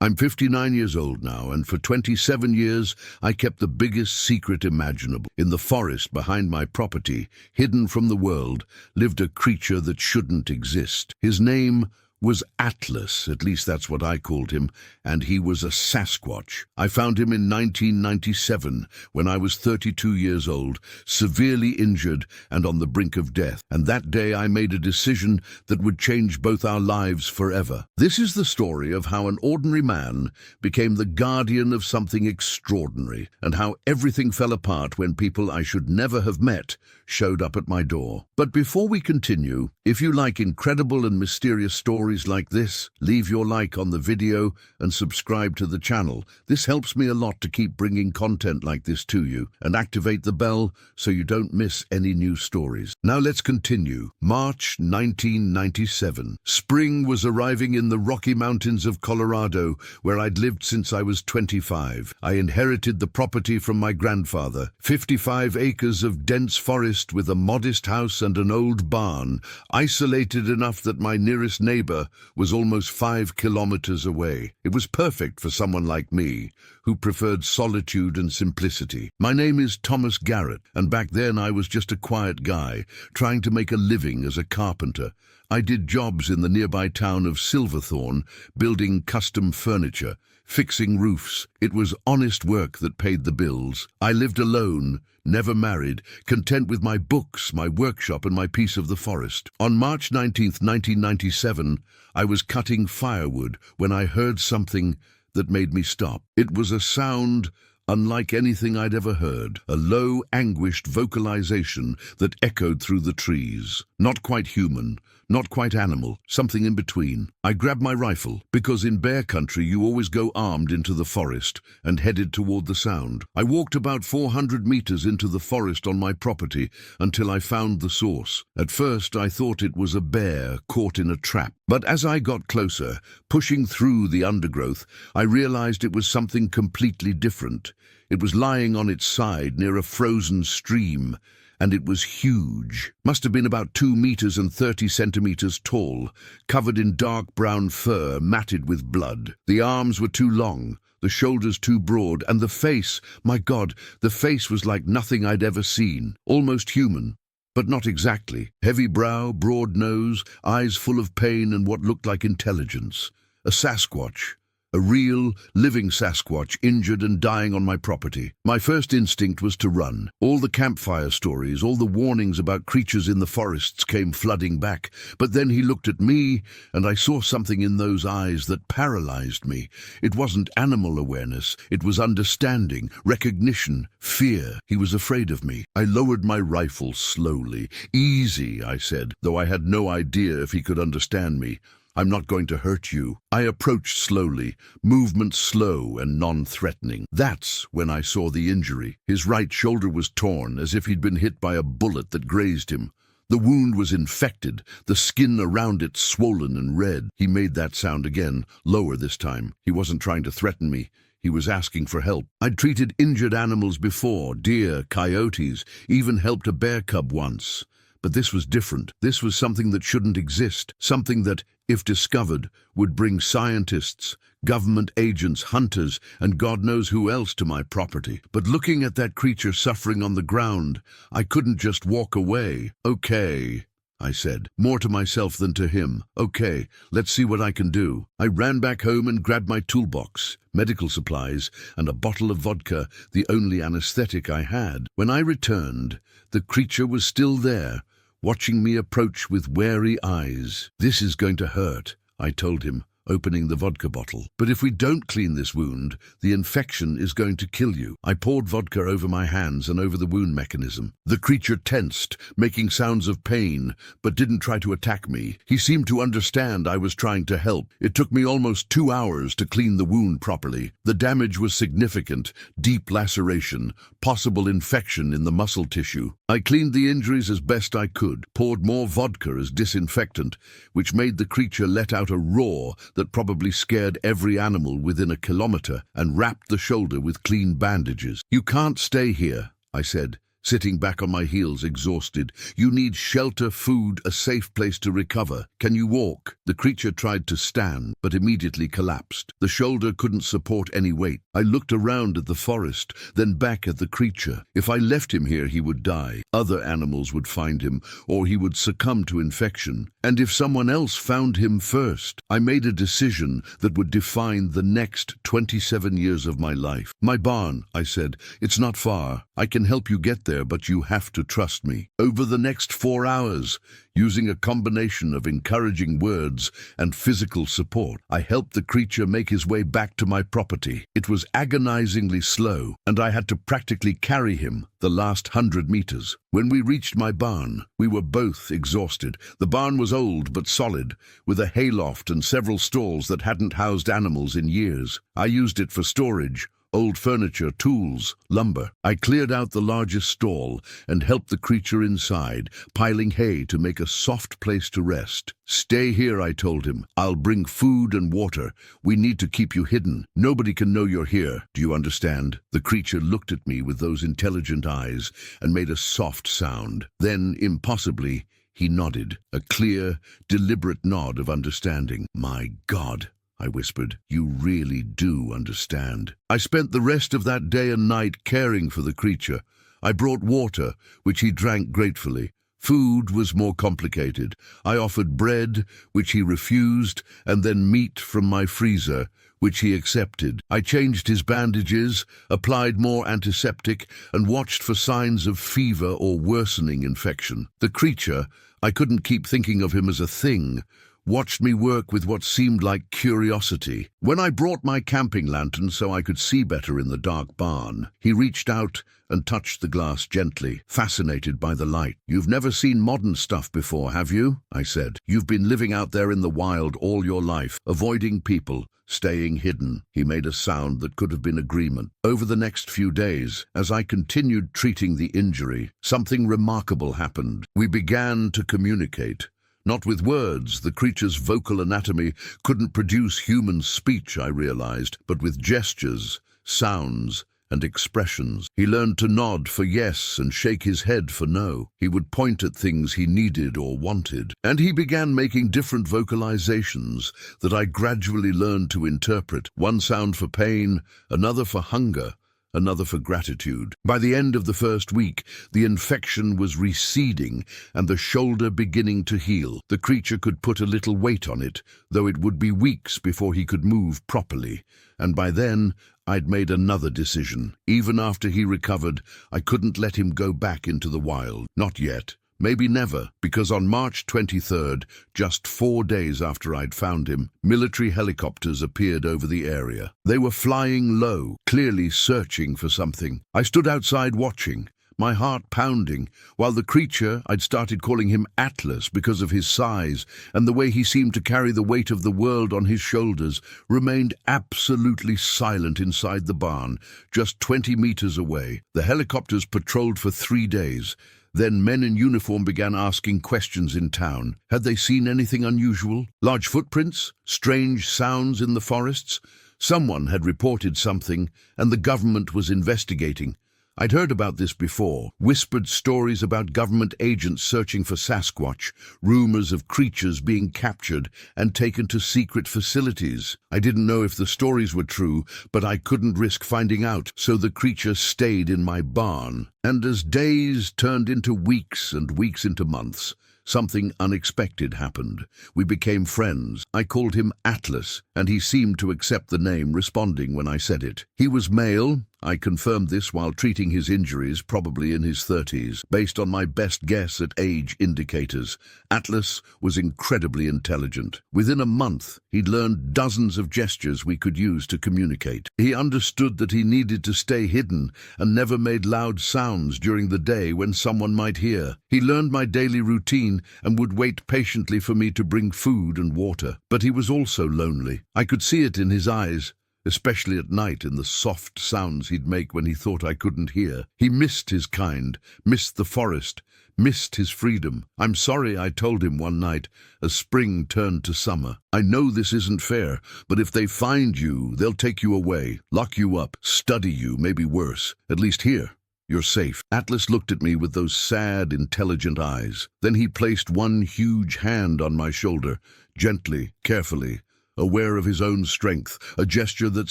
I'm 59 years old now, and for 27 years I kept the biggest secret imaginable. In the forest behind my property, hidden from the world, lived a creature that shouldn't exist. His name was Atlas, at least that's what I called him, and he was a Sasquatch. I found him in 1997, when I was 32 years old, severely injured and on the brink of death. And that day I made a decision that would change both our lives forever. This is the story of how an ordinary man became the guardian of something extraordinary, and how everything fell apart when people I should never have met showed up at my door. But before we continue, if you like incredible and mysterious stories like this, leave your like on the video and subscribe to the channel. This helps me a lot to keep bringing content like this to you, and activate the bell so you don't miss any new stories. Now let's continue. March 1997. Spring was arriving in the Rocky Mountains of Colorado, where I'd lived since I was 25. I inherited the property from my grandfather, 55 acres of dense forest with a modest house and an old barn, isolated enough that my nearest neighbor was almost 5 kilometers away. It was perfect for someone like me, who preferred solitude and simplicity. My name is Thomas Garrett, and back then I was just a quiet guy, trying to make a living as a carpenter. I did jobs in the nearby town of Silverthorne, building custom furniture, fixing roofs. It was honest work that paid the bills. I lived alone, never married, content with my books, my workshop, and my piece of the forest. On March 19th, 1997, I was cutting firewood when I heard something that made me stop. It was a sound unlike anything I'd ever heard, a low, anguished vocalization that echoed through the trees. Not quite human, not quite animal, something in between. I grabbed my rifle, because in bear country you always go armed into the forest, and headed toward the sound. I walked about 400 meters into the forest on my property until I found the source. At first I thought it was a bear caught in a trap, but as I got closer, pushing through the undergrowth, I realized it was something completely different. It was lying on its side near a frozen stream, and it was huge. Must have been about 2 meters and 30 centimeters tall, covered in dark brown fur matted with blood. The arms were too long, the shoulders too broad, and the face, my God, the face was like nothing I'd ever seen. Almost human, but not exactly. Heavy brow, broad nose, eyes full of pain and what looked like intelligence. A Sasquatch. A real, living Sasquatch, injured and dying on my property. My first instinct was to run. All the campfire stories, all the warnings about creatures in the forests came flooding back. But then he looked at me, and I saw something in those eyes that paralyzed me. It wasn't animal awareness. It was understanding, recognition, fear. He was afraid of me. I lowered my rifle slowly. "Easy," I said, though I had no idea if he could understand me. "I'm not going to hurt you." I approached slowly, movement slow and non-threatening. That's when I saw the injury. His right shoulder was torn, as if he'd been hit by a bullet that grazed him. The wound was infected, the skin around it swollen and red. He made that sound again, lower this time. He wasn't trying to threaten me. He was asking for help. I'd treated injured animals before, deer, coyotes, even helped a bear cub once. But this was different. This was something that shouldn't exist, something that, if discovered, would bring scientists, government agents, hunters, and God knows who else to my property. But looking at that creature suffering on the ground, I couldn't just walk away. "Okay," I said, more to myself than to him. "Okay, let's see what I can do." I ran back home and grabbed my toolbox, medical supplies, and a bottle of vodka, the only anesthetic I had. When I returned, the creature was still there, watching me approach with wary eyes. "This is going to hurt," I told him, opening the vodka bottle. "But if we don't clean this wound, the infection is going to kill you." I poured vodka over my hands and over the wound mechanism. The creature tensed, making sounds of pain, but didn't try to attack me. He seemed to understand I was trying to help. It took me almost 2 hours to clean the wound properly. The damage was significant: deep laceration, possible infection in the muscle tissue. I cleaned the injuries as best I could, poured more vodka as disinfectant, which made the creature let out a roar that probably scared every animal within a kilometer, and wrapped the shoulder with clean bandages. "You can't stay here," I said, sitting back on my heels, exhausted. "You need shelter, food, a safe place to recover. Can you walk?" The creature tried to stand, but immediately collapsed. The shoulder couldn't support any weight. I looked around at the forest, then back at the creature. If I left him here, he would die. Other animals would find him, or he would succumb to infection. And if someone else found him first, I made a decision that would define the next 27 years of my life. "My barn," I said. "It's not far. I can help you get there, but you have to trust me." Over the next 4 hours, using a combination of encouraging words and physical support, I helped the creature make his way back to my property. It was agonizingly slow, and I had to practically carry him the last 100 meters. When we reached my barn, we were both exhausted. The barn was old but solid, with a hayloft and several stalls that hadn't housed animals in years. I used it for storage, old furniture, tools, lumber. I cleared out the largest stall and helped the creature inside, piling hay to make a soft place to rest. "Stay here," I told him. "I'll bring food and water. We need to keep you hidden. Nobody can know you're here. Do you understand?" The creature looked at me with those intelligent eyes and made a soft sound. Then, impossibly, he nodded, a clear, deliberate nod of understanding. "My God," I whispered, "you really do understand." I spent the rest of that day and night caring for the creature. I brought water, which he drank gratefully. Food was more complicated. I offered bread, which he refused, and then meat from my freezer, which he accepted. I changed his bandages, applied more antiseptic, and watched for signs of fever or worsening infection. The creature, I couldn't keep thinking of him as a thing, watched me work with what seemed like curiosity. When I brought my camping lantern so I could see better in the dark barn, he reached out and touched the glass gently, fascinated by the light. "You've never seen modern stuff before, have you?" I said. "You've been living out there in the wild all your life, avoiding people, staying hidden." He made a sound that could have been agreement. Over the next few days, as I continued treating the injury, something remarkable happened. We began to communicate. Not with words. The creature's vocal anatomy couldn't produce human speech, I realized, but with gestures, sounds, and expressions. He learned to nod for yes and shake his head for no. He would point at things he needed or wanted. And he began making different vocalizations that I gradually learned to interpret. One sound for pain, another for hunger, another for gratitude. By the end of the first week, the infection was receding and the shoulder beginning to heal. The creature could put a little weight on it, though it would be weeks before he could move properly. And by then, I'd made another decision. Even after he recovered, I couldn't let him go back into the wild. Not yet. Maybe never, because on March 23rd, just 4 days after I'd found him, military helicopters appeared over the area. They were flying low, clearly searching for something. I stood outside watching, my heart pounding, while the creature, I'd started calling him Atlas because of his size and the way he seemed to carry the weight of the world on his shoulders, remained absolutely silent inside the barn, just 20 meters away. The helicopters patrolled for 3 days. Then men in uniform began asking questions in town. Had they seen anything unusual? Large footprints? Strange sounds in the forests? Someone had reported something, and the government was investigating. I'd heard about this before. Whispered stories about government agents searching for Sasquatch, rumors of creatures being captured and taken to secret facilities. I didn't know if the stories were true, but I couldn't risk finding out, so the creature stayed in my barn. And as days turned into weeks and weeks into months, something unexpected happened. We became friends. I called him Atlas, and he seemed to accept the name, responding when I said it. He was male. I confirmed this while treating his injuries, probably in his 30s, based on my best guess at age indicators. Atlas was incredibly intelligent. Within a month, he'd learned dozens of gestures we could use to communicate. He understood that he needed to stay hidden and never made loud sounds during the day when someone might hear. He learned my daily routine and would wait patiently for me to bring food and water. But he was also lonely. I could see it in his eyes, especially at night in the soft sounds he'd make when he thought I couldn't hear. He missed his kind, missed the forest, missed his freedom. "I'm sorry," I told him one night, as spring turned to summer. "I know this isn't fair, but if they find you, they'll take you away, lock you up, study you, maybe worse. At least here, You're safe." Atlas looked at me with those sad, intelligent eyes. Then he placed one huge hand on my shoulder, gently, carefully, aware of his own strength, a gesture that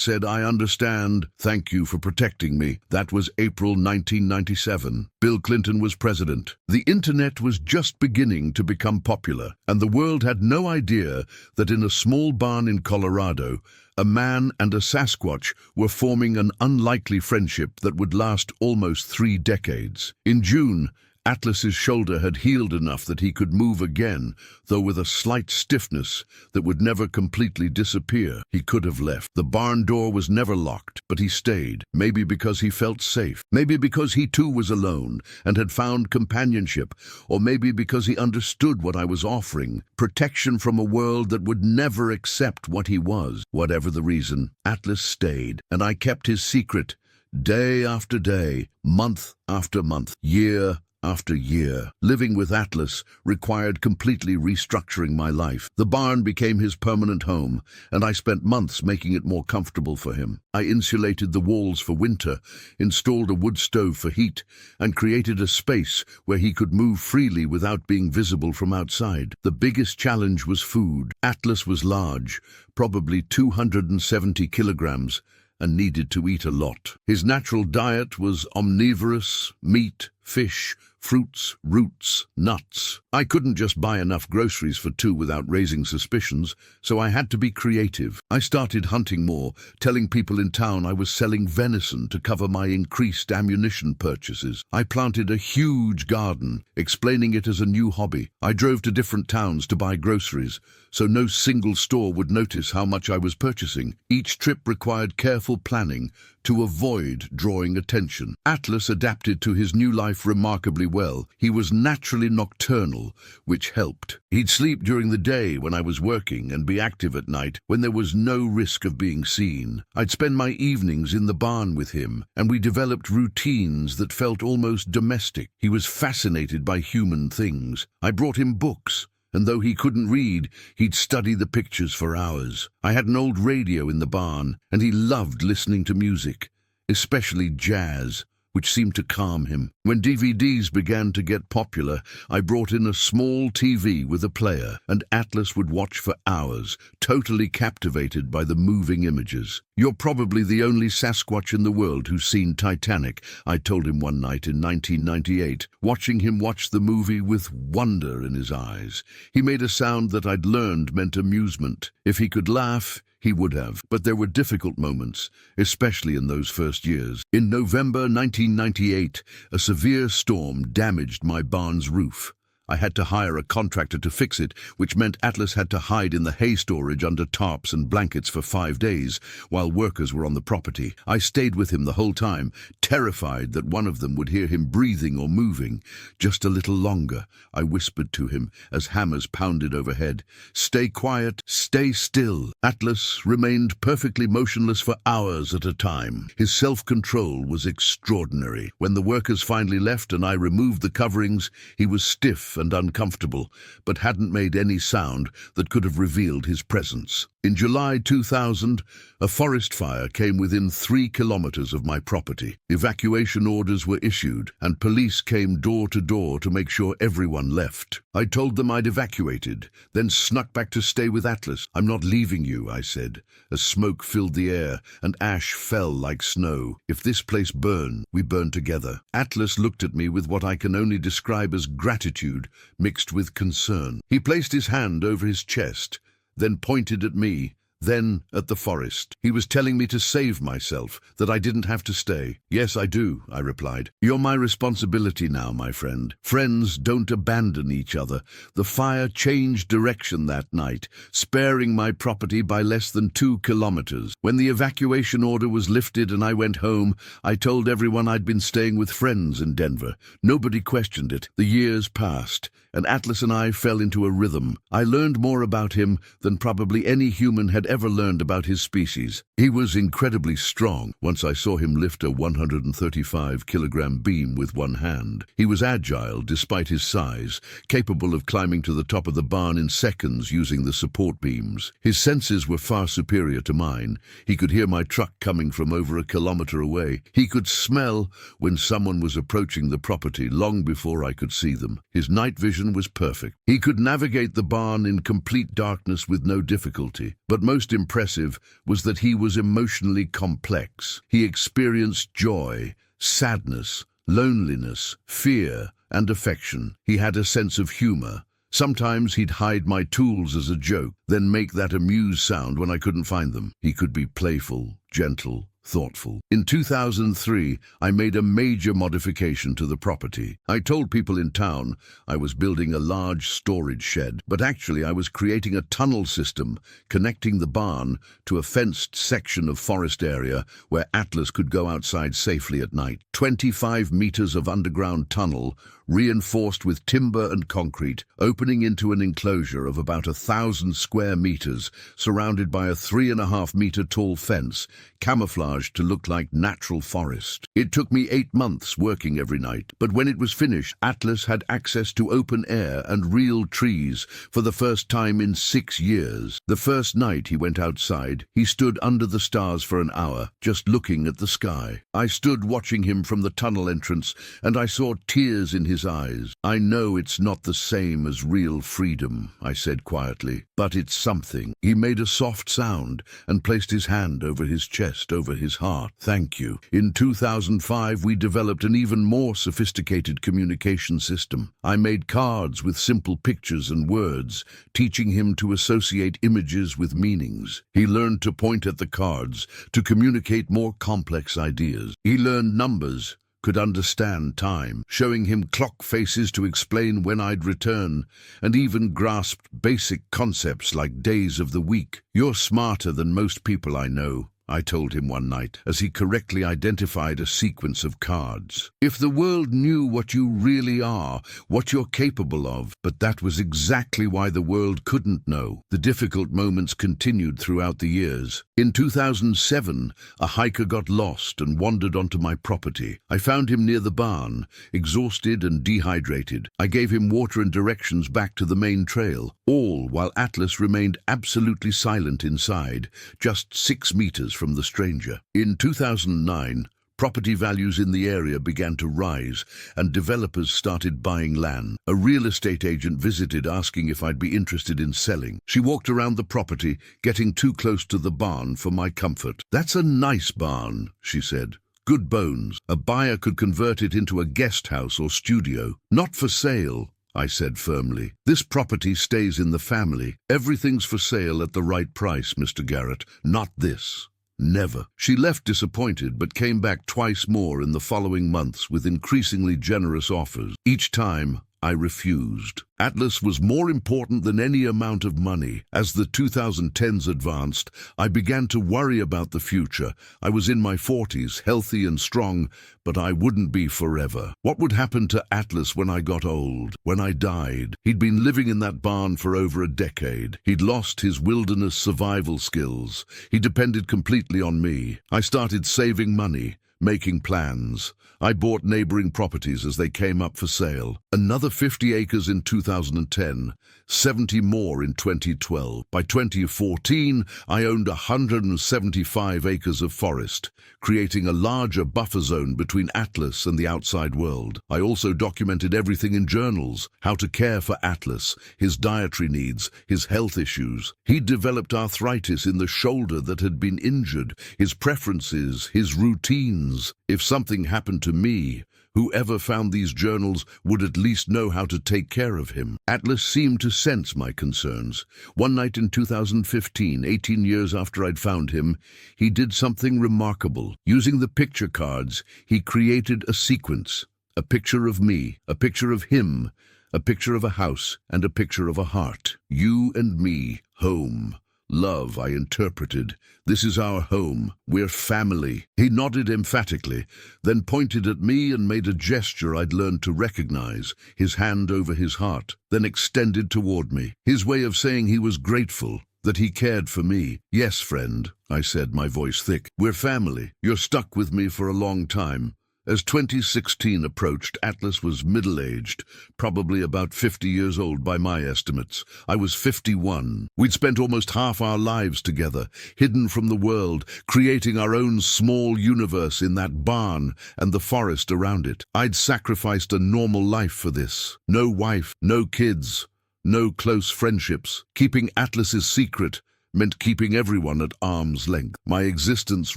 said, "I understand. Thank you for protecting me." That was April 1997. Bill Clinton was president. The internet was just beginning to become popular, and the world had no idea that in a small barn in Colorado, a man and a Sasquatch were forming an unlikely friendship that would last almost 3 decades. In June, Atlas's shoulder had healed enough that he could move again, though with a slight stiffness that would never completely disappear. He could have left. The barn door was never locked, but he stayed, maybe because he felt safe, maybe because he too was alone and had found companionship, or maybe because he understood what I was offering, protection from a world that would never accept what he was. Whatever the reason, Atlas stayed, and I kept his secret, day after day, month after month, year after year. Living with Atlas required completely restructuring my life. The barn became his permanent home, and I spent months making it more comfortable for him. I insulated the walls for winter, installed a wood stove for heat, and created a space where he could move freely without being visible from outside. The biggest challenge was food. Atlas was large, probably 270 kilograms, and needed to eat a lot. His natural diet was omnivorous: meat, fish, fruits, roots, nuts. I couldn't just buy enough groceries for 2 without raising suspicions, so I had to be creative. I started hunting more, telling people in town I was selling venison to cover my increased ammunition purchases. I planted a huge garden, explaining it as a new hobby. I drove to different towns to buy groceries, so no single store would notice how much I was purchasing. Each trip required careful planning to avoid drawing attention. Atlas adapted to his new life remarkably well. He was naturally nocturnal, which helped. He'd sleep during the day when I was working and be active at night when there was no risk of being seen. I'd spend my evenings in the barn with him, and we developed routines that felt almost domestic. He was fascinated by human things. I brought him books, and though he couldn't read, he'd study the pictures for hours. I had an old radio in the barn, and he loved listening to music, especially jazz, which seemed to calm him. When DVDs began to get popular, I brought in a small TV with a player, and Atlas would watch for hours, totally captivated by the moving images. "You're probably the only Sasquatch in the world who's seen Titanic," I told him one night in 1998, watching him watch the movie with wonder in his eyes. He made a sound that I'd learned meant amusement. If he could laugh, he would have, but there were difficult moments, especially in those first years. In November 1998, a severe storm damaged my barn's roof. I had to hire a contractor to fix it, which meant Atlas had to hide in the hay storage under tarps and blankets for 5 days, while workers were on the property. I stayed with him the whole time, terrified that one of them would hear him breathing or moving. "Just a little longer," I whispered to him as hammers pounded overhead. "Stay quiet, stay still." Atlas remained perfectly motionless for hours at a time. His self-control was extraordinary. When the workers finally left and I removed the coverings, he was stiff and uncomfortable, but hadn't made any sound that could have revealed his presence. In July 2000, a forest fire came within 3 kilometers of my property. Evacuation orders were issued, and police came door to door to make sure everyone left. I told them I'd evacuated, then snuck back to stay with Atlas. "I'm not leaving you," I said, as smoke filled the air and ash fell like snow. "If this place burned, we burn together." Atlas looked at me with what I can only describe as gratitude mixed with concern. He placed his hand over his chest, then pointed at me, then at the forest. He was telling me to save myself, that I didn't have to stay. "Yes, I do," I replied. "You're my responsibility now, my friend. Friends don't abandon each other." The fire changed direction that night, sparing my property by less than 2 kilometers. When the evacuation order was lifted and I went home, I told everyone I'd been staying with friends in Denver. Nobody questioned it. The years passed, and Atlas and I fell into a rhythm. I learned more about him than probably any human had ever learned about his species. He was incredibly strong. Once I saw him lift a 135-kilogram beam with one hand. He was agile despite his size, capable of climbing to the top of the barn in seconds using the support beams. His senses were far superior to mine. He could hear my truck coming from over a kilometer away. He could smell when someone was approaching the property long before I could see them. His night vision was perfect. He could navigate the barn in complete darkness with no difficulty. But most impressive was that he was emotionally complex. He experienced joy, sadness, loneliness, fear, and affection. He had a sense of humor. Sometimes he'd hide my tools as a joke, then make that amused sound when I couldn't find them. He could be playful, gentle, thoughtful. In 2003, I made a major modification to the property. I told people in town I was building a large storage shed, but actually I was creating a tunnel system connecting the barn to a fenced section of forest area where Atlas could go outside safely at night. 25 meters of underground tunnel, reinforced with timber and concrete, opening into an enclosure of about 1,000 square meters, surrounded by a 3.5-meter tall fence, camouflaged to look like natural forest. It took me 8 months working every night, but when it was finished, Atlas had access to open air and real trees for the first time in 6 years. The first night he went outside, he stood under the stars for an hour, just looking at the sky. I stood watching him from the tunnel entrance, and I saw tears in his eyes. "I know it's not the same as real freedom," I said quietly, "but it's something." He made a soft sound and placed his hand over his chest, over his heart. "Thank you." In 2005, we developed an even more sophisticated communication system. I made cards with simple pictures and words, teaching him to associate images with meanings. He learned to point at the cards, to communicate more complex ideas. He learned numbers, could understand time, showing him clock faces to explain when I'd return, and even grasped basic concepts like days of the week. "You're smarter than most people I know," I told him one night, as he correctly identified a sequence of cards. "If the world knew what you really are, what you're capable of." But that was exactly why the world couldn't know. The difficult moments continued throughout the years. In 2007, a hiker got lost and wandered onto my property. I found him near the barn, exhausted and dehydrated. I gave him water and directions back to the main trail, all while Atlas remained absolutely silent inside, just 6 meters from the stranger. In 2009, property values in the area began to rise, and developers started buying land. A real estate agent visited asking if I'd be interested in selling. She walked around the property, getting too close to the barn for my comfort. "That's a nice barn," she said. "Good bones. A buyer could convert it into a guest house or studio." "Not for sale," I said firmly. "This property stays in the family. Everything's for sale at the right price, Mr. Garrett. Not this. Never." She left disappointed, but came back twice more in the following months with increasingly generous offers. Each time, I refused. Atlas was more important than any amount of money. As the 2010s advanced, I began to worry about the future. I was in my 40s, healthy and strong, but I wouldn't be forever. What would happen to Atlas when I got old, when I died? He'd been living in that barn for over a decade. He'd lost his wilderness survival skills. He depended completely on me. I started saving money, making plans. I bought neighboring properties as they came up for sale. Another 50 acres in 2010, 70 more in 2012. By 2014, I owned 175 acres of forest, creating a larger buffer zone between Atlas and the outside world. I also documented everything in journals: how to care for Atlas, his dietary needs, his health issues. He'd developed arthritis in the shoulder that had been injured, his preferences, his routines. If something happened to me, whoever found these journals would at least know how to take care of him. Atlas seemed to sense my concerns. One night in 2015, 18 years after I'd found him, he did something remarkable. Using the picture cards, he created a sequence. A picture of me, a picture of him, a picture of a house, and a picture of a heart. "You and me, home. Love," I interpreted. "This is our home. We're family." He nodded emphatically, then pointed at me and made a gesture I'd learned to recognize, his hand over his heart, then extended toward me. His way of saying he was grateful, that he cared for me. Yes, friend, I said, my voice thick. We're family. You're stuck with me for a long time. As 2016 approached, Atlas was middle-aged, probably about 50 years old by my estimates. I was 51. We'd spent almost half our lives together, hidden from the world, creating our own small universe in that barn and the forest around it. I'd sacrificed a normal life for this. No wife, no kids, no close friendships. Keeping Atlas's secret meant keeping everyone at arm's length. My existence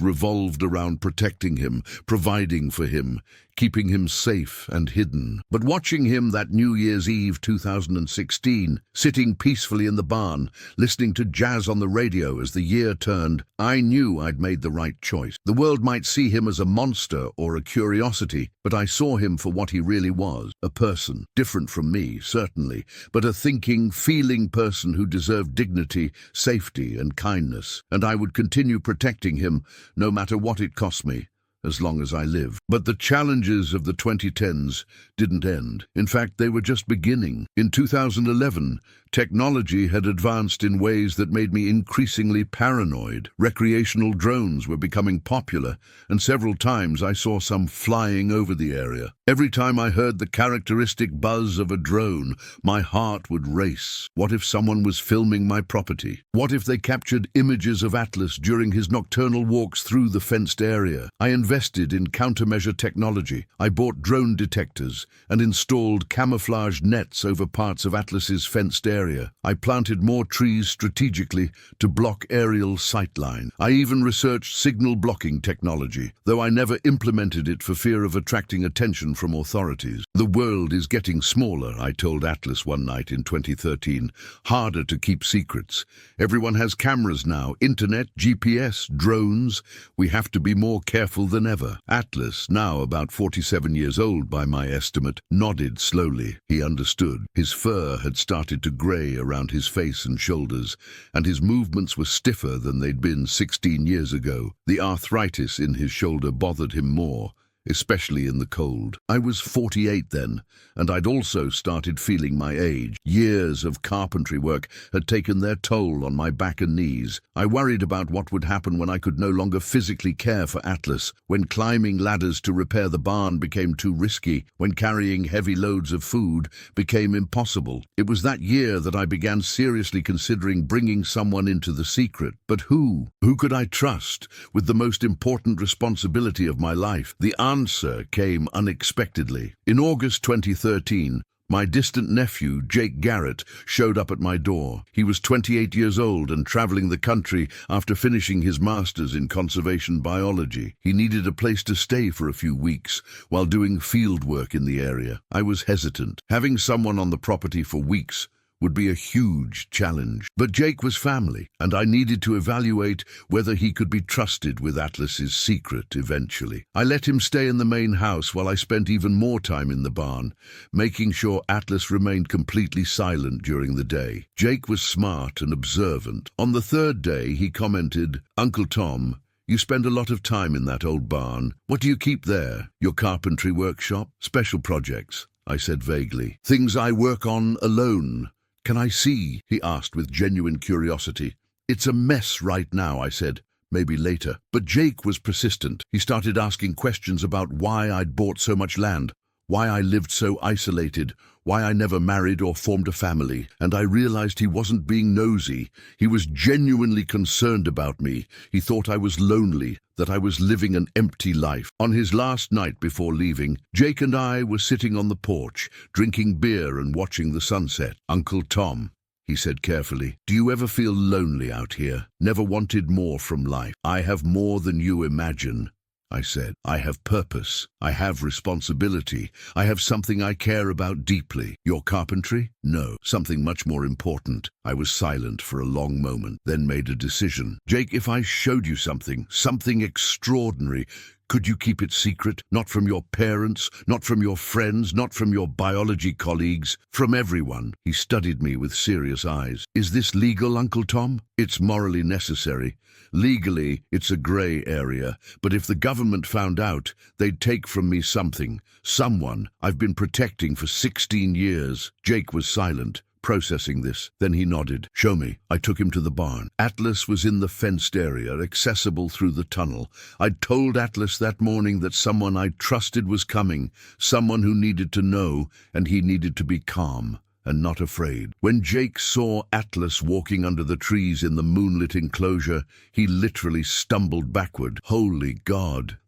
revolved around protecting him, providing for him, keeping him safe and hidden. But watching him that New Year's Eve 2016, sitting peacefully in the barn, listening to jazz on the radio as the year turned, I knew I'd made the right choice. The world might see him as a monster or a curiosity, but I saw him for what he really was, a person, different from me, certainly, but a thinking, feeling person who deserved dignity, safety, and kindness. And I would continue protecting him, no matter what it cost me, as long as I live. But the challenges of the 2010s didn't end. In fact, they were just beginning. In 2011, technology had advanced in ways that made me increasingly paranoid. Recreational drones were becoming popular, and several times I saw some flying over the area. Every time I heard the characteristic buzz of a drone, my heart would race. What if someone was filming my property? What if they captured images of Atlas during his nocturnal walks through the fenced area? I invested in countermeasure technology. I bought drone detectors and installed camouflage nets over parts of Atlas's fenced area. I planted more trees strategically to block aerial sightline. I even researched signal blocking technology, though I never implemented it for fear of attracting attention from authorities. The world is getting smaller, I told Atlas one night in 2013. Harder to keep secrets. Everyone has cameras now, internet, GPS, drones. We have to be more careful than ever. Atlas, now about 47 years old by my estimate, nodded slowly. He understood. His fur had started to grey around his face and shoulders, and his movements were stiffer than they'd been 16 years ago. The arthritis in his shoulder bothered him more, especially in the cold. I was 48 then, and I'd also started feeling my age. Years of carpentry work had taken their toll on my back and knees. I worried about what would happen when I could no longer physically care for Atlas, when climbing ladders to repair the barn became too risky, when carrying heavy loads of food became impossible. It was that year that I began seriously considering bringing someone into the secret. But who? Who could I trust with the most important responsibility of my life? The answer came unexpectedly. In August 2013, my distant nephew, Jake Garrett, showed up at my door. He was 28 years old and traveling the country after finishing his master's in conservation biology. He needed a place to stay for a few weeks while doing field work in the area. I was hesitant. Having someone on the property for weeks would be a huge challenge. But Jake was family, and I needed to evaluate whether he could be trusted with Atlas's secret eventually. I let him stay in the main house while I spent even more time in the barn, making sure Atlas remained completely silent during the day. Jake was smart and observant. On the third day, he commented, "Uncle Tom, you spend a lot of time in that old barn. What do you keep there? Your carpentry workshop? Special projects?" I said vaguely. "Things I work on alone." "Can I see?" he asked with genuine curiosity. "It's a mess right now," I said. "Maybe later." But Jake was persistent. He started asking questions about why I'd bought so much land, why I lived so isolated, why I never married or formed a family. And I realized he wasn't being nosy. He was genuinely concerned about me. He thought I was lonely, that I was living an empty life. On his last night before leaving, Jake and I were sitting on the porch, drinking beer and watching the sunset. "Uncle Tom," he said carefully, "do you ever feel lonely out here? Never wanted more from life?" "I have more than you imagine," I said. "I have purpose. I have responsibility. I have something I care about deeply." "Your carpentry?" "No, something much more important." I was silent for a long moment, then made a decision. "Jake, if I showed you something extraordinary, could you keep it secret? Not from your parents, not from your friends, not from your biology colleagues, from everyone." He studied me with serious eyes. "Is this legal, Uncle Tom?" "It's morally necessary. Legally, it's a gray area, but if the government found out, they'd take from me someone I've been protecting for 16 years. Jake was silent, processing this. Then he nodded. Show me. I took him to the barn. Atlas was in the fenced area, accessible through the tunnel. I'd told Atlas that morning that someone I trusted was coming, someone who needed to know, and he needed to be calm and not afraid. When Jake saw Atlas walking under the trees in the moonlit enclosure, he literally stumbled backward. Holy God,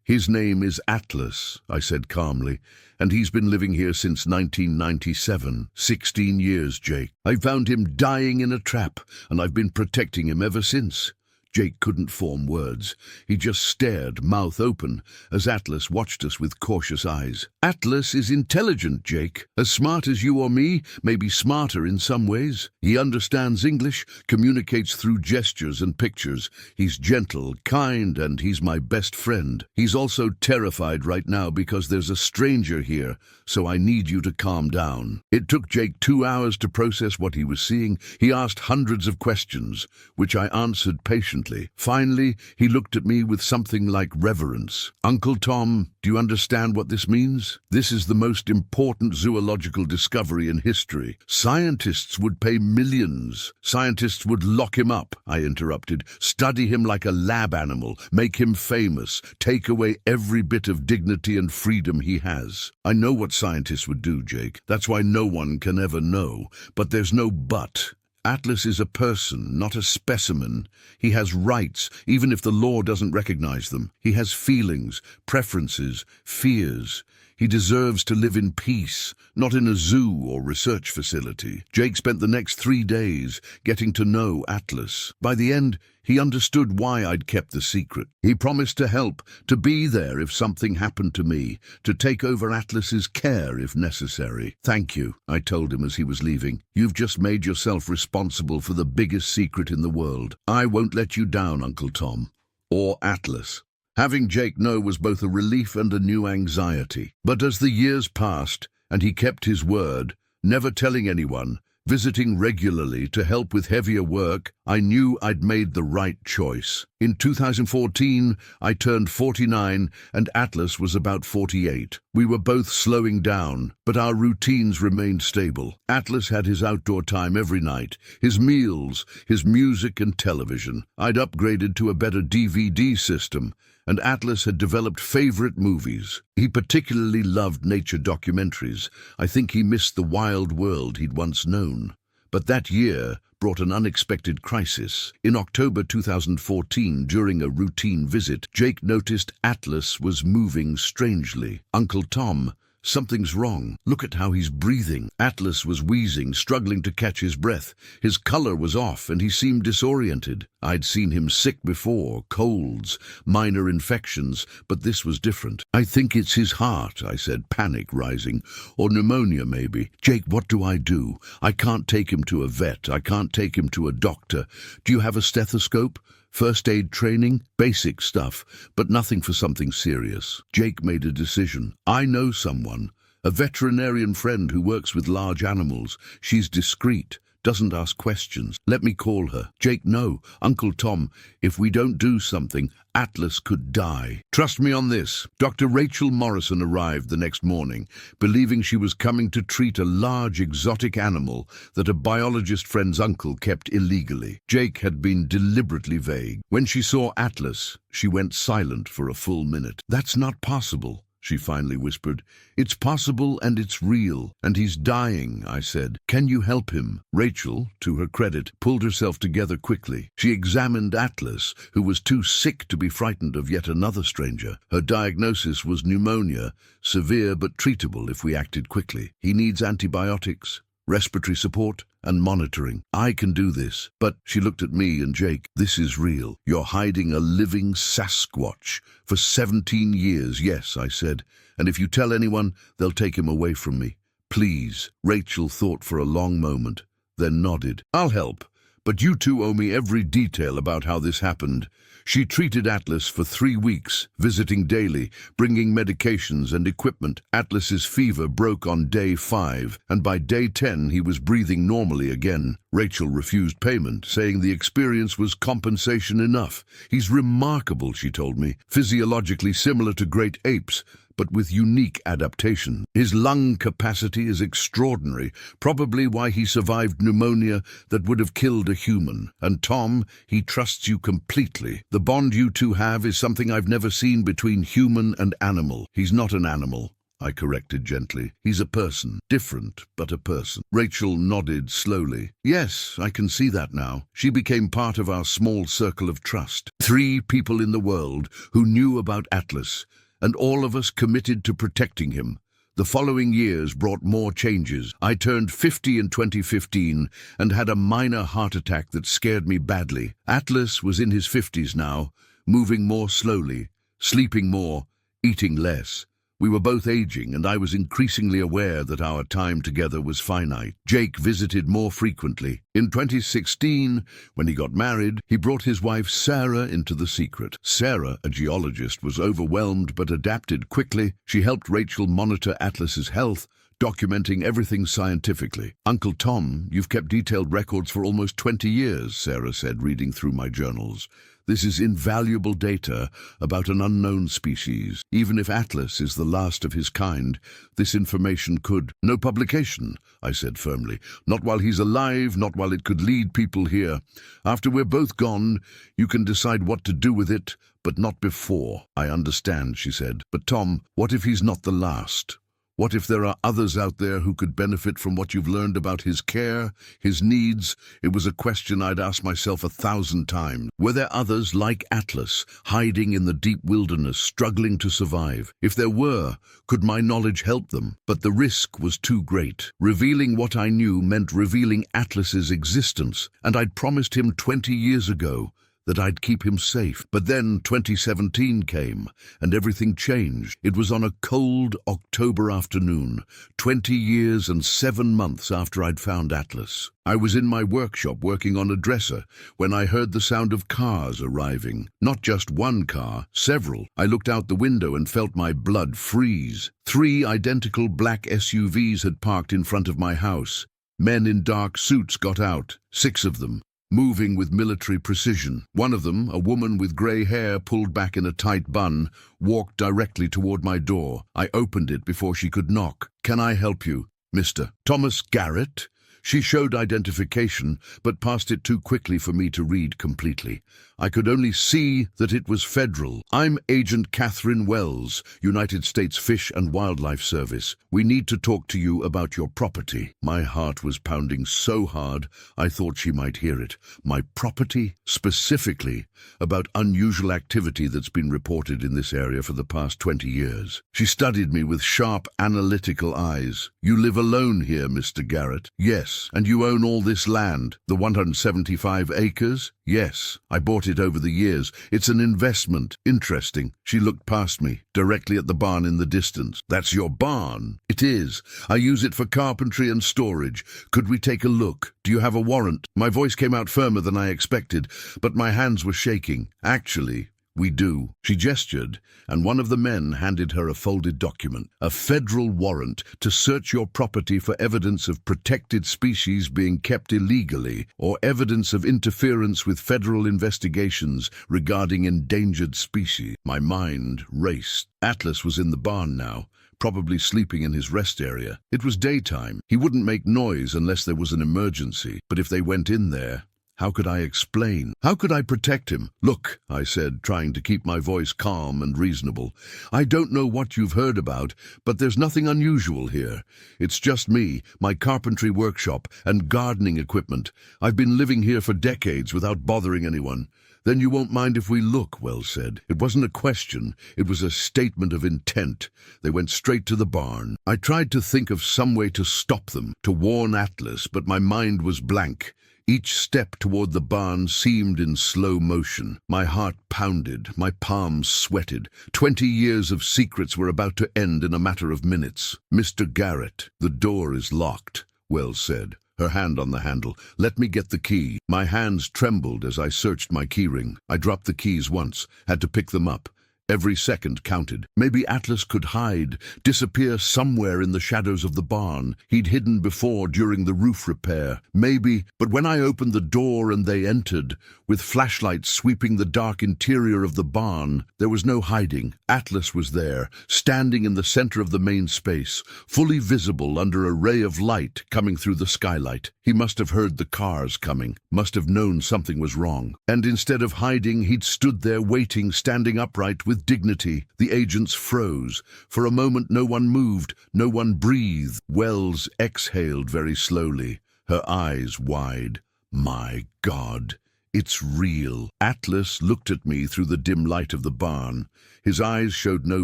his name is Atlas, I said calmly, and he's been living here since 1997. 16 years, Jake. I found him dying in a trap, and I've been protecting him ever since. Jake couldn't form words. He just stared, mouth open, as Atlas watched us with cautious eyes. Atlas is intelligent, Jake. As smart as you or me, maybe smarter in some ways. He understands English, communicates through gestures and pictures. He's gentle, kind, and he's my best friend. He's also terrified right now because there's a stranger here, so I need you to calm down. It took Jake 2 hours to process what he was seeing. He asked hundreds of questions, which I answered patiently. Finally, he looked at me with something like reverence. Uncle Tom, do you understand what this means? This is the most important zoological discovery in history. Scientists would pay millions. Scientists would lock him up, I interrupted, study him like a lab animal, make him famous, take away every bit of dignity and freedom he has. I know what scientists would do, Jake. That's why no one can ever know. But there's no but. Atlas is a person, not a specimen. He has rights, even if the law doesn't recognize them. He has feelings, preferences, fears. He deserves to live in peace, not in a zoo or research facility. Jake spent the next 3 days getting to know Atlas. By the end, he understood why I'd kept the secret. He promised to help, to be there if something happened to me, to take over Atlas's care if necessary. Thank you, I told him as he was leaving. You've just made yourself responsible for the biggest secret in the world. I won't let you down, Uncle Tom. Or Atlas. Having Jake know was both a relief and a new anxiety. But as the years passed, and he kept his word, never telling anyone, visiting regularly to help with heavier work, I knew I'd made the right choice. In 2014, I turned 49 and Atlas was about 48. We were both slowing down, but our routines remained stable. Atlas had his outdoor time every night, his meals, his music and television. I'd upgraded to a better DVD system, and Atlas had developed favorite movies. He particularly loved nature documentaries. I think he missed the wild world he'd once known. But that year brought an unexpected crisis. In October 2014, during a routine visit, Jake noticed Atlas was moving strangely. Uncle Tom, something's wrong. Look at how he's breathing. Atlas was wheezing, struggling to catch his breath. His color was off and he seemed disoriented. I'd seen him sick before, colds, minor infections, but this was different. I think it's his heart, I said, panic rising. Or pneumonia, maybe. Jake, what do? I can't take him to a vet. I can't take him to a doctor. Do you have a stethoscope? First aid training? Basic stuff, but nothing for something serious. Jake made a decision. I know someone, a veterinarian friend who works with large animals. She's discreet, doesn't ask questions. Let me call her. Jake, no. Uncle Tom, if we don't do something, Atlas could die. Trust me on this. Dr. Rachel Morrison arrived the next morning, believing she was coming to treat a large exotic animal that a biologist friend's uncle kept illegally. Jake had been deliberately vague. When she saw Atlas, she went silent for a full minute. That's not possible, she finally whispered. It's possible and it's real. And he's dying, I said. Can you help him? Rachel, to her credit, pulled herself together quickly. She examined Atlas, who was too sick to be frightened of yet another stranger. Her diagnosis was pneumonia, severe but treatable if we acted quickly. He needs antibiotics, respiratory support, and monitoring. I can do this. But she looked at me and Jake. This is real. You're hiding a living Sasquatch for 17 years. Yes, I said. And if you tell anyone, they'll take him away from me. Please. Rachel thought for a long moment, then nodded. I'll help. But you two owe me every detail about how this happened. She treated Atlas for 3 weeks, visiting daily, bringing medications and equipment. Atlas's fever broke on day 5, and by day 10 he was breathing normally again. Rachel refused payment, saying the experience was compensation enough. He's remarkable, she told me, physiologically similar to great apes, but with unique adaptation. His lung capacity is extraordinary, probably why he survived pneumonia that would have killed a human. And Tom, he trusts you completely. The bond you two have is something I've never seen between human and animal. He's not an animal, I corrected gently. He's a person. Different, but a person. Rachel nodded slowly. Yes, I can see that now. She became part of our small circle of trust. 3 people in the world who knew about Atlas, and all of us committed to protecting him. The following years brought more changes. I turned 50 in 2015 and had a minor heart attack that scared me badly. Atlas was in his 50s now, moving more slowly, sleeping more, eating less. We were both aging, and I was increasingly aware that our time together was finite. Jake visited more frequently. In 2016, when he got married, he brought his wife Sarah into the secret. Sarah, a geologist, was overwhelmed but adapted quickly. She helped Rachel monitor Atlas's health, documenting everything scientifically. Uncle Tom, you've kept detailed records for almost 20 years, Sarah said, reading through my journals. This is invaluable data about an unknown species. Even if Atlas is the last of his kind, this information could— No publication, I said firmly. Not while he's alive, not while it could lead people here. After we're both gone, you can decide what to do with it, but not before. I understand, she said. But Tom, what if he's not the last? What if there are others out there who could benefit from what you've learned about his care, his needs? It was a question I'd asked myself 1,000 times. Were there others like Atlas, hiding in the deep wilderness, struggling to survive? If there were, could my knowledge help them? But the risk was too great. Revealing what I knew meant revealing Atlas's existence, and I'd promised him 20 years ago that I'd keep him safe. But then 2017 came, and everything changed. It was on a cold October afternoon, 20 years and 7 months after I'd found Atlas. I was in my workshop working on a dresser when I heard the sound of cars arriving. Not just one car, several. I looked out the window and felt my blood freeze. 3 identical black SUVs had parked in front of my house. Men in dark suits got out, 6 of them, moving with military precision. One of them, a woman with grey hair pulled back in a tight bun, walked directly toward my door. I opened it before she could knock. "Can I help you, Mr. Thomas Garrett?" She showed identification, but passed it too quickly for me to read completely. I could only see that it was federal. "I'm Agent Catherine Wells, United States Fish and Wildlife Service. We need to talk to you about your property." My heart was pounding so hard, I thought she might hear it. My property? Specifically, about unusual activity that's been reported in this area for the past 20 years. She studied me with sharp, analytical eyes. "You live alone here, Mr. Garrett?" "Yes." "And you own all this land? The 175 acres? "Yes. I bought it over the years. It's an investment." "Interesting." She looked past me, directly at the barn in the distance. "That's your barn?" "It is. I use it for carpentry and storage. Could we take a look? Do you have a warrant?" My voice came out firmer than I expected, but my hands were shaking. "Actually, we do." She gestured, and one of the men handed her a folded document. "A federal warrant to search your property for evidence of protected species being kept illegally or evidence of interference with federal investigations regarding endangered species." My mind raced. Atlas was in the barn now, probably sleeping in his rest area. It was daytime. He wouldn't make noise unless there was an emergency. But if they went in there, how could I explain? How could I protect him? "Look," I said, trying to keep my voice calm and reasonable. "I don't know what you've heard about, but there's nothing unusual here. It's just me, my carpentry workshop, and gardening equipment. I've been living here for decades without bothering anyone." "Then you won't mind if we look," Wells said. It wasn't a question, it was a statement of intent. They went straight to the barn. I tried to think of some way to stop them, to warn Atlas, but my mind was blank. Each step toward the barn seemed in slow motion. My heart pounded, my palms sweated. 20 years of secrets were about to end in a matter of minutes. "Mr. Garrett, the door is locked," Wells said, her hand on the handle. "Let me get the key." My hands trembled as I searched my keyring. I dropped the keys once, had to pick them up. Every second counted. Maybe Atlas could hide, disappear somewhere in the shadows of the barn. He'd hidden before during the roof repair. Maybe, but when I opened the door and they entered, with flashlights sweeping the dark interior of the barn, there was no hiding. Atlas was there, standing in the center of the main space, fully visible under a ray of light coming through the skylight. He must have heard the cars coming, must have known something was wrong. And instead of hiding, he'd stood there waiting, standing upright with dignity. The agents froze. For a moment no one moved, no one breathed. Wells exhaled very slowly, her eyes wide. My God, it's real. Atlas looked at me through the dim light of the barn. His eyes showed no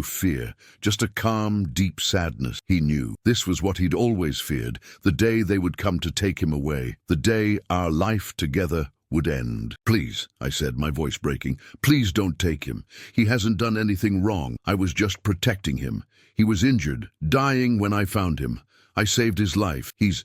fear, just a calm, deep sadness. He knew this was what he'd always feared, the day they would come to take him away, the day our life together would end. Please, I said, my voice breaking, please don't take him. He hasn't done anything wrong. I was just protecting him. He was injured, dying when I found him. I saved his life. He's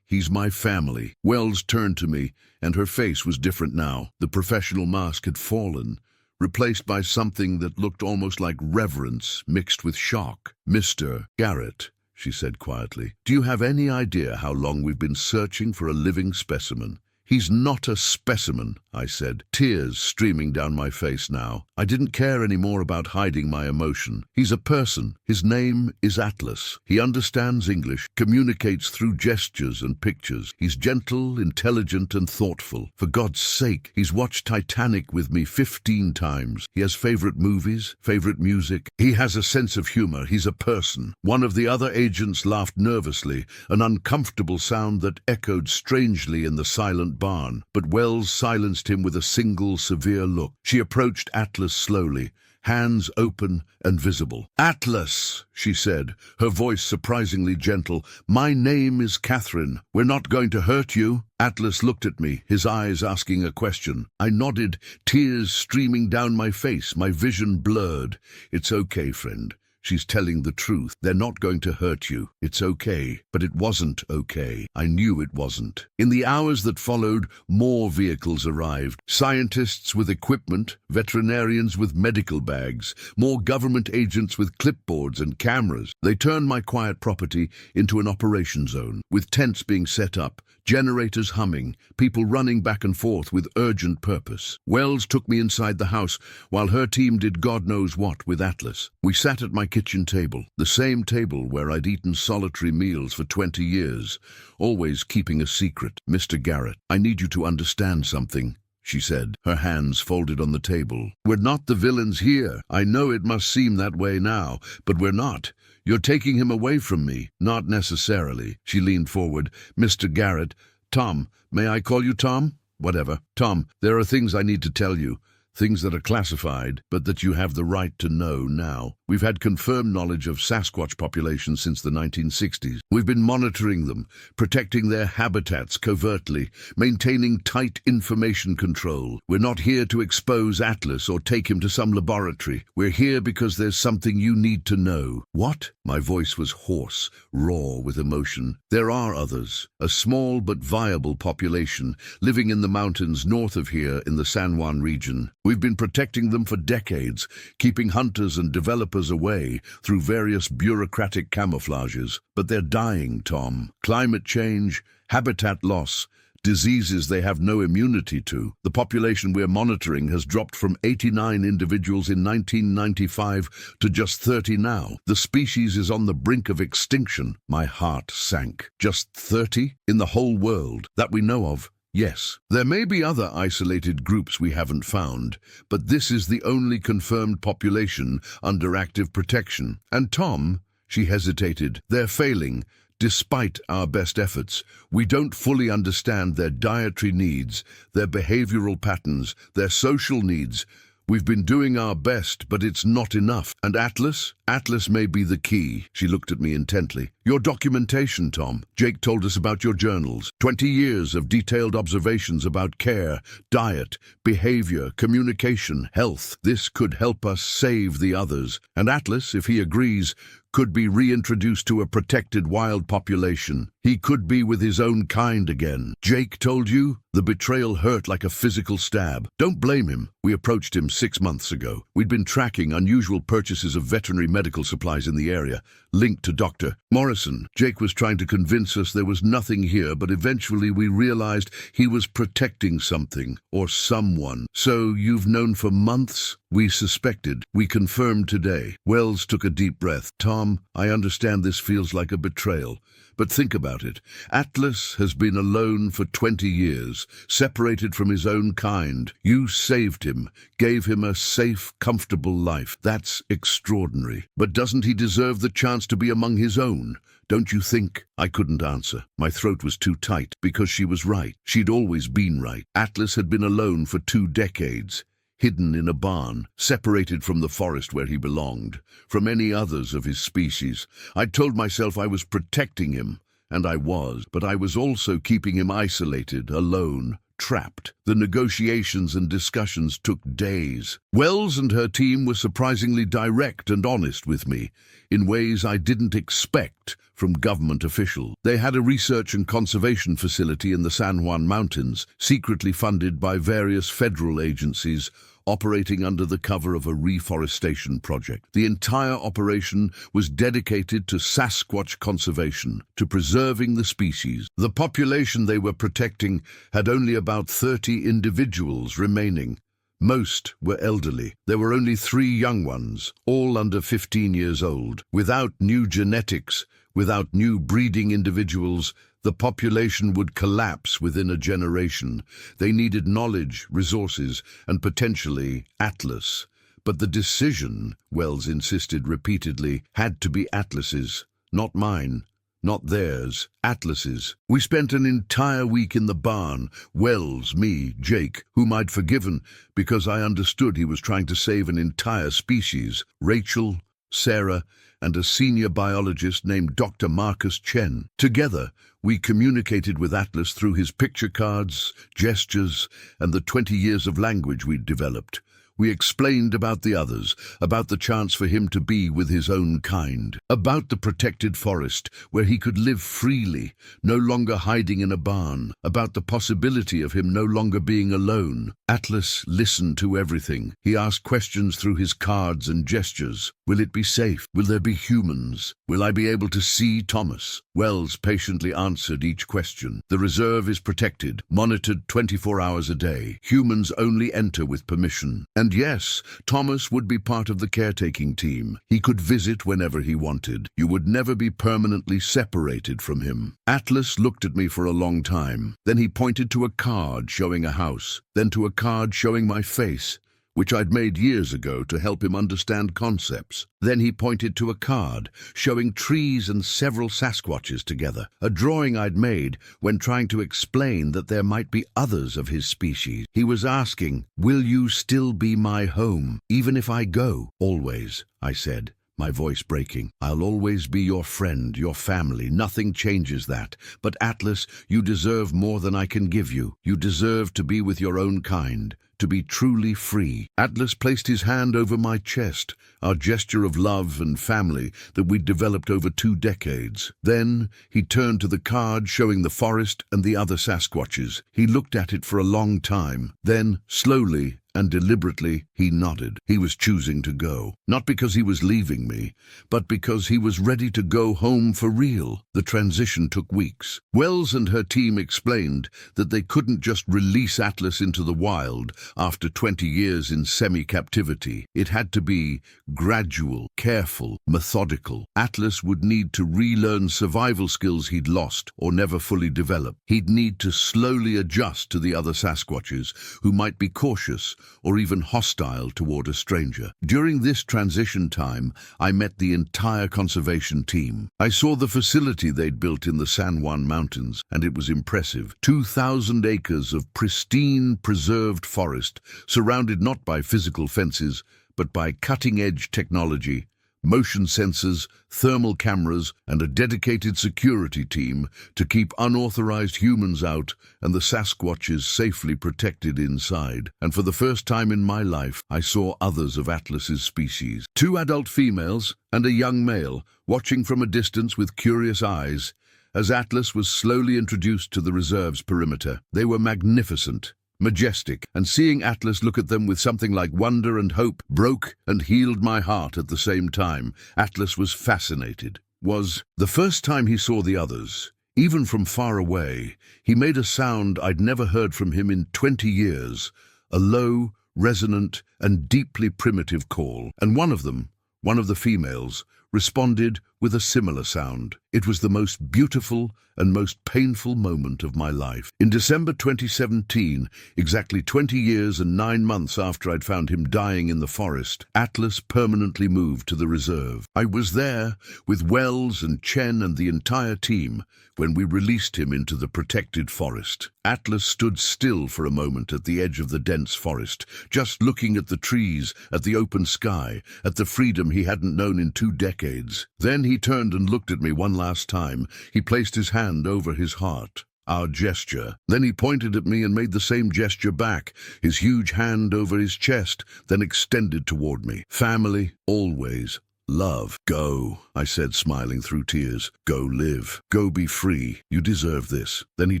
my family. Wells turned to me, and her face was different now. The professional mask had fallen, replaced by something that looked almost like reverence mixed with shock. Mr. Garrett, she said quietly, do you have any idea how long we've been searching for a living specimen? He's not a specimen, I said, tears streaming down my face now. I didn't care anymore about hiding my emotion. He's a person. His name is Atlas. He understands English, communicates through gestures and pictures. He's gentle, intelligent, and thoughtful. For God's sake, he's watched Titanic with me 15 times. He has favorite movies, favorite music. He has a sense of humor. He's a person. One of the other agents laughed nervously, an uncomfortable sound that echoed strangely in the silent barn, but Wells silenced him with a single severe look. She approached Atlas slowly, hands open and visible. Atlas, she said, her voice surprisingly gentle, my name is Catherine. We're not going to hurt you. Atlas looked at me, his eyes asking a question. I nodded, tears streaming down my face, my vision blurred. It's okay, friend. She's telling the truth. They're not going to hurt you. It's okay. But it wasn't okay. I knew it wasn't. In the hours that followed, more vehicles arrived. Scientists with equipment, veterinarians with medical bags, more government agents with clipboards and cameras. They turned my quiet property into an operation zone, with tents being set up, generators humming, people running back and forth with urgent purpose. Wells took me inside the house, while her team did God knows what with Atlas. We sat at my kitchen table, the same table where I'd eaten solitary meals for 20 years, always keeping a secret. Mr. Garrett, I need you to understand something, she said, her hands folded on the table. We're not the villains here. I know it must seem that way now, but we're not. You're taking him away from me. Not necessarily. She leaned forward. Mr. Garrett, Tom, may I call you Tom? Whatever. Tom, there are things I need to tell you. Things that are classified, but that you have the right to know now. We've had confirmed knowledge of Sasquatch populations since the 1960s. We've been monitoring them, protecting their habitats covertly, maintaining tight information control. We're not here to expose Atlas or take him to some laboratory. We're here because there's something you need to know. What? My voice was hoarse, raw with emotion. There are others, a small but viable population living in the mountains north of here in the San Juan region. We've been protecting them for decades, keeping hunters and developers away through various bureaucratic camouflages. But they're dying, Tom. Climate change, habitat loss, diseases they have no immunity to. The population we're monitoring has dropped from 89 individuals in 1995 to just 30 now. The species is on the brink of extinction. My heart sank. Just 30? In the whole world that we know of? Yes, there may be other isolated groups we haven't found, but this is the only confirmed population under active protection. And Tom, she hesitated, they're failing. Despite our best efforts, we don't fully understand their dietary needs, their behavioral patterns, their social needs. We've been doing our best, but it's not enough. And Atlas? Atlas may be the key. She looked at me intently. Your documentation, Tom. Jake told us about your journals. 20 years of detailed observations about care, diet, behavior, communication, health. This could help us save the others. And Atlas, if he agrees, could be reintroduced to a protected wild population. He could be with his own kind again. Jake told you? The betrayal hurt like a physical stab. Don't blame him. We approached him 6 months ago. We'd been tracking unusual purchases of veterinary medical supplies in the area, linked to Dr. Morrison. Jake was trying to convince us there was nothing here, but eventually we realized he was protecting something or someone. So you've known for months? We suspected. We confirmed today. Wells took a deep breath. Tom, I understand this feels like a betrayal. But think about it. Atlas has been alone for 20 years, separated from his own kind. You saved him, gave him a safe, comfortable life. That's extraordinary. But doesn't he deserve the chance to be among his own? Don't you think? I couldn't answer. My throat was too tight because she was right. She'd always been right. Atlas had been alone for 2 decades. Hidden in a barn, separated from the forest where he belonged, from any others of his species. I'd told myself I was protecting him, and I was, but I was also keeping him isolated, alone, trapped. The negotiations and discussions took days. Wells and her team were surprisingly direct and honest with me, in ways I didn't expect from government officials. They had a research and conservation facility in the San Juan Mountains, secretly funded by various federal agencies, operating under the cover of a reforestation project. The entire operation was dedicated to Sasquatch conservation, to preserving the species. The population they were protecting had only about 30 individuals remaining. Most were elderly. There were only 3 young ones, all under 15 years old. Without new genetics, without new breeding individuals, the population would collapse within a generation. They needed knowledge, resources, and potentially Atlas. But the decision, Wells insisted repeatedly, had to be Atlas's, not mine. Not theirs, Atlas's. We spent an entire week in the barn, Wells, me, Jake, whom I'd forgiven because I understood he was trying to save an entire species, Rachel, Sarah, and a senior biologist named Dr. Marcus Chen. Together, we communicated with Atlas through his picture cards, gestures, and the 20 years of language we'd developed. We explained about the others, about the chance for him to be with his own kind, about the protected forest where he could live freely, no longer hiding in a barn, about the possibility of him no longer being alone. Atlas listened to everything. He asked questions through his cards and gestures. Will it be safe? Will there be humans? Will I be able to see Thomas? Wells patiently answered each question. The reserve is protected, monitored 24 hours a day. Humans only enter with permission. And yes, Thomas would be part of the caretaking team. He could visit whenever he wanted. You would never be permanently separated from him. Atlas looked at me for a long time. Then he pointed to a card showing a house, then to a card showing my face, which I'd made years ago to help him understand concepts. Then he pointed to a card showing trees and several Sasquatches together, a drawing I'd made when trying to explain that there might be others of his species. He was asking, "Will you still be my home, even if I go?" "Always," I said, my voice breaking. "I'll always be your friend, your family. Nothing changes that. But Atlas, you deserve more than I can give you. You deserve to be with your own kind, to be truly free." Atlas placed his hand over my chest, our gesture of love and family that we'd developed over 2 decades. Then he turned to the card showing the forest and the other Sasquatches. He looked at it for a long time. Then, slowly and deliberately, he nodded. He was choosing to go. Not because he was leaving me, but because he was ready to go home for real. The transition took weeks. Wells and her team explained that they couldn't just release Atlas into the wild after 20 years in semi-captivity. It had to be gradual, careful, methodical. Atlas would need to relearn survival skills he'd lost or never fully developed. He'd need to slowly adjust to the other Sasquatches, who might be cautious or even hostile toward a stranger. During this transition time, I met the entire conservation team. I saw the facility they'd built in the San Juan Mountains, and it was impressive. 2,000 acres of pristine, preserved forest, surrounded not by physical fences, but by cutting-edge technology, motion sensors, thermal cameras, and a dedicated security team to keep unauthorized humans out and the Sasquatches safely protected inside. And for the first time in my life, I saw others of Atlas's species. 2 adult females and a young male, watching from a distance with curious eyes, as Atlas was slowly introduced to the reserve's perimeter. They were magnificent, majestic, and seeing Atlas look at them with something like wonder and hope broke and healed my heart at the same time. Atlas was fascinated. Was the first time he saw the others. Even from far away, he made a sound I'd never heard from him in 20 years, a low, resonant, and deeply primitive call. And one of the females, responded with a similar sound. It was the most beautiful and most painful moment of my life. In December 2017, exactly 20 years and 9 months after I'd found him dying in the forest, Atlas permanently moved to the reserve. I was there with Wells and Chen and the entire team when we released him into the protected forest. Atlas stood still for a moment at the edge of the dense forest, just looking at the trees, at the open sky, at the freedom he hadn't known in 2 decades. Then he turned and looked at me one last time. He placed his hand over his heart. Our gesture. Then he pointed at me and made the same gesture back, his huge hand over his chest, then extended toward me. Family, always. Love. Go, I said, smiling through tears. Go live. Go be free. You deserve this. Then he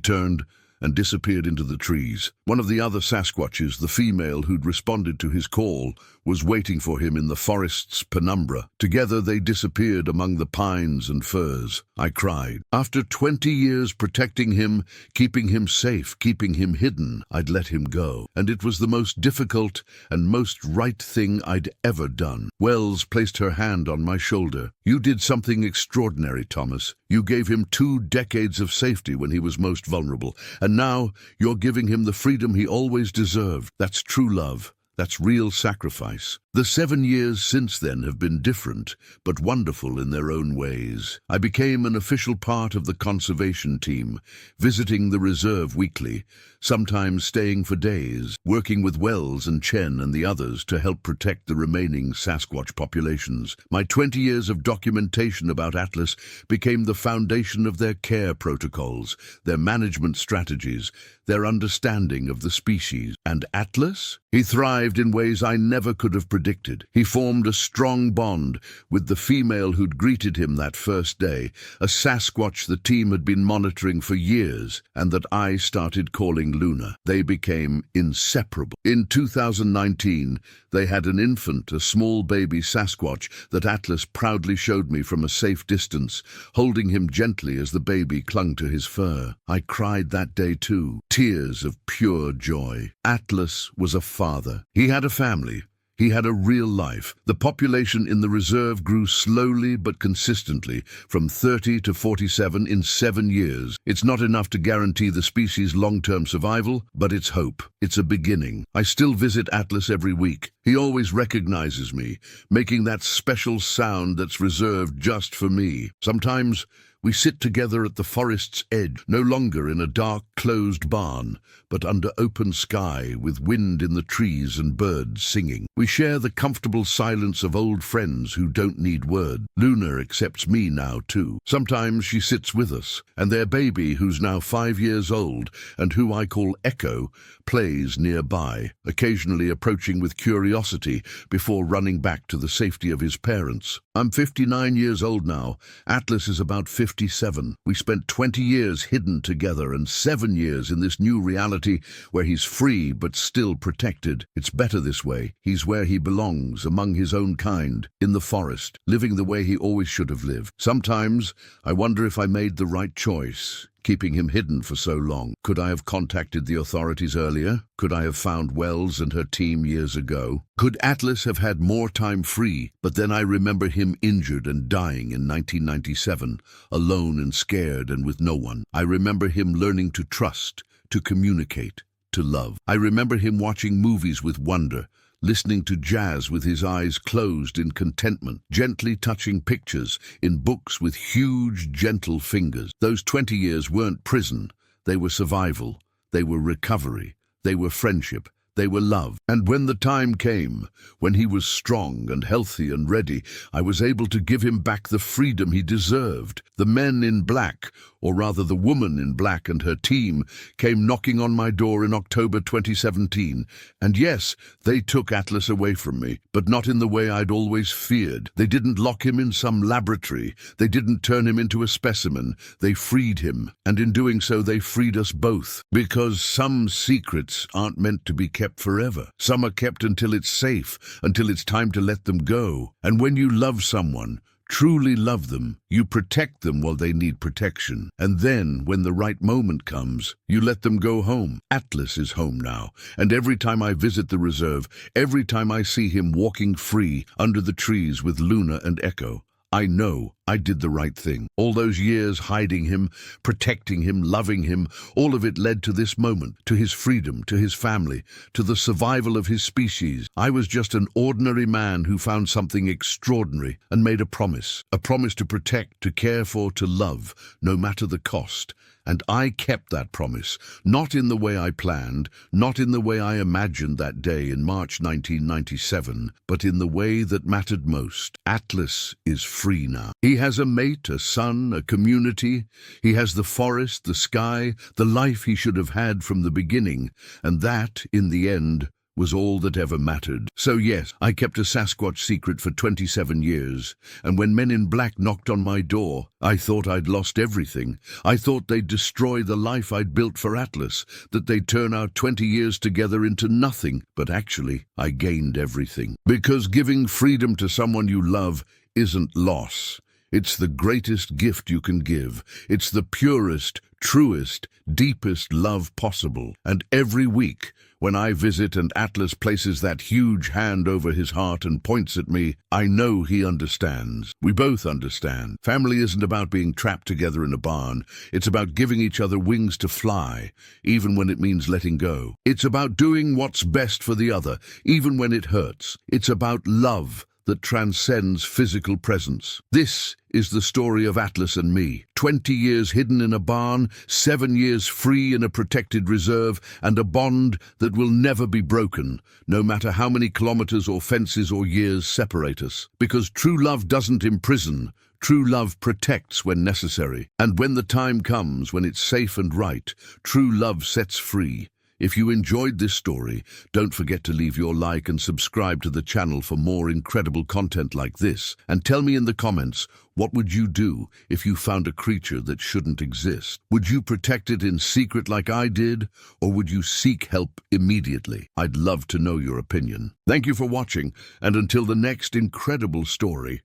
turned and disappeared into the trees. One of the other Sasquatches, the female who'd responded to his call, was waiting for him in the forest's penumbra. Together they disappeared among the pines and firs. I cried. After 20 years protecting him, keeping him safe, keeping him hidden, I'd let him go. And it was the most difficult and most right thing I'd ever done. Wells placed her hand on my shoulder. You did something extraordinary, Thomas. You gave him 2 decades of safety when he was most vulnerable. And now you're giving him the freedom he always deserved. That's true love. That's real sacrifice. The 7 years since then have been different, but wonderful in their own ways. I became an official part of the conservation team, visiting the reserve weekly, sometimes staying for days, working with Wells and Chen and the others to help protect the remaining Sasquatch populations. My 20 years of documentation about Atlas became the foundation of their care protocols, their management strategies, their understanding of the species. And Atlas? He thrived in ways I never could have predicted. He formed a strong bond with the female who'd greeted him that first day, a Sasquatch the team had been monitoring for years and that I started calling Luna. They became inseparable. In 2019, they had an infant, a small baby Sasquatch that Atlas proudly showed me from a safe distance, holding him gently as the baby clung to his fur. I cried that day too, tears of pure joy. Atlas was a father. He had a family. He had a real life. The population in the reserve grew slowly but consistently, from 30 to 47 in 7 years. It's not enough to guarantee the species' long-term survival, but it's hope. It's a beginning. I still visit Atlas every week. He always recognizes me, making that special sound that's reserved just for me. Sometimes we sit together at the forest's edge, no longer in a dark, closed barn, but under open sky with wind in the trees and birds singing. We share the comfortable silence of old friends who don't need word. Luna accepts me now too. Sometimes she sits with us, and their baby, who's now 5 years old and who I call Echo, plays nearby, occasionally approaching with curiosity before running back to the safety of his parents. I'm 59 years old now. Atlas is about 57. We spent 20 years hidden together and 7 years in this new reality where he's free but still protected. It's better this way. He's where he belongs, among his own kind, in the forest, living the way he always should have lived. Sometimes I wonder if I made the right choice, keeping him hidden for so long. Could I have contacted the authorities earlier? Could I have found Wells and her team years ago? Could Atlas have had more time free? But then I remember him injured and dying in 1997, alone and scared and with no one. I remember him learning to trust, to communicate, to love. I remember him watching movies with wonder, listening to jazz with his eyes closed in contentment, gently touching pictures in books with huge, gentle fingers. Those 20 years weren't prison. They were survival. They were recovery. They were friendship. They were love. And when the time came, when he was strong and healthy and ready, I was able to give him back the freedom he deserved. The men in black, or rather the woman in black and her team, came knocking on my door in October 2017. And yes, they took Atlas away from me, but not in the way I'd always feared. They didn't lock him in some laboratory. They didn't turn him into a specimen. They freed him. And in doing so, they freed us both. Because some secrets aren't meant to be kept forever. Some are kept until it's safe, until it's time to let them go. And when you love someone, truly love them, you protect them while they need protection. And then, when the right moment comes, you let them go home. Atlas is home now, and every time I visit the reserve, every time I see him walking free under the trees with Luna and Echo, I know I did the right thing. All those years hiding him, protecting him, loving him, all of it led to this moment, to his freedom, to his family, to the survival of his species. I was just an ordinary man who found something extraordinary and made a promise to protect, to care for, to love, no matter the cost. And I kept that promise, not in the way I planned, not in the way I imagined that day in March 1997, but in the way that mattered most. Atlas is free now. He has a mate, a son, a community. He has the forest, the sky, the life he should have had from the beginning. And that, in the end, was all that ever mattered. So yes, I kept a Sasquatch secret for 27 years, and when men in black knocked on my door, I thought I'd lost everything. I thought they'd destroy the life I'd built for Atlas, that they'd turn our 20 years together into nothing. But actually, I gained everything. Because giving freedom to someone you love isn't loss. It's the greatest gift you can give. It's the purest, truest, deepest love possible. And every week, when I visit and Atlas places that huge hand over his heart and points at me, I know he understands. We both understand. Family isn't about being trapped together in a barn. It's about giving each other wings to fly, even when it means letting go. It's about doing what's best for the other, even when it hurts. It's about love that transcends physical presence. This is the story of Atlas and me. 20 years hidden in a barn, 7 years free in a protected reserve, and a bond that will never be broken, no matter how many kilometers or fences or years separate us. Because true love doesn't imprison. True love protects when necessary. And when the time comes, when it's safe and right, true love sets free. If you enjoyed this story, don't forget to leave your like and subscribe to the channel for more incredible content like this. And tell me in the comments, what would you do if you found a creature that shouldn't exist? Would you protect it in secret like I did, or would you seek help immediately? I'd love to know your opinion. Thank you for watching, and until the next incredible story,